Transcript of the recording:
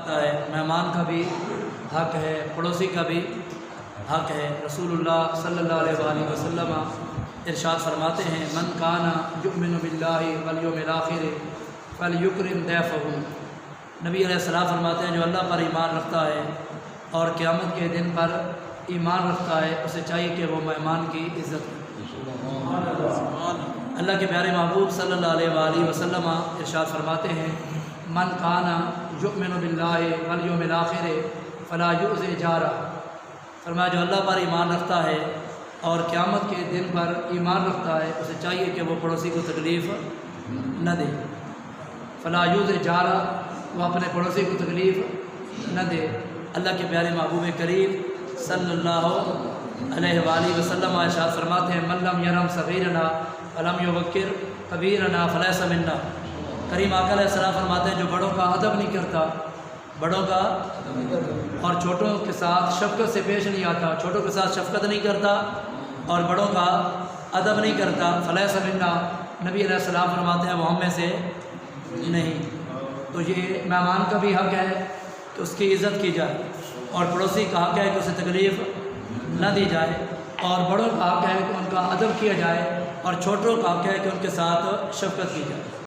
رکھتا ہے، مہمان کا بھی حق ہے، پڑوسی کا بھی حق ہے۔ رسول اللہ صلی اللہ علیہ وآلہ وسلم ارشاد فرماتے ہیں من کان یؤمن باللہ والیوم الآخر فلیکرم ضیفہ۔ نبی علیہ السلام فرماتے ہیں جو اللہ پر ایمان رکھتا ہے اور قیامت کے دن پر ایمان رکھتا ہے اسے چاہیے کہ وہ مہمان کی عزت کرے۔ اللہ کے پیارے محبوب صلی اللہ علیہ وآلہ وسلم ارشاد فرماتے ہیں من کان یؤمن باللہ والیوم الآخر فلا یؤذی جارہ۔ فرمایا جو اللہ پر ایمان رکھتا ہے اور قیامت کے دن پر ایمان رکھتا ہے اسے چاہیے کہ وہ پڑوسی کو تکلیف نہ دے۔ فلا یؤذی جارہ، وہ اپنے پڑوسی کو تکلیف نہ دے۔ اللہ کے پیارے محبوب کریم صلی اللہ علیہ وآلہ وسلم ارشاد فرماتے ہیں من لم یرحم صغیرنا ولم یوقر کبیرنا فلیس منا۔ کریم آقا علیہ السلام فرماتے ہیں جو بڑوں کا ادب نہیں کرتا، بڑوں کا اور چھوٹوں کے ساتھ شفقت سے پیش نہیں آتا، چھوٹوں کے ساتھ شفقت نہیں کرتا اور بڑوں کا ادب نہیں کرتا، فلیس منا، نبی علیہ السلام فرماتے ہیں وہ ہم میں سے نہیں۔ تو یہ مہمان کا بھی حق ہے کہ اس کی عزت کی جائے، اور پڑوسی کا حق ہے کہ اسے تکلیف نہ دی جائے، اور بڑوں کا حق ہے کہ ان کا ادب کیا جائے، اور چھوٹوں کا حق ہے کہ ان کے ساتھ شفقت کی جائے۔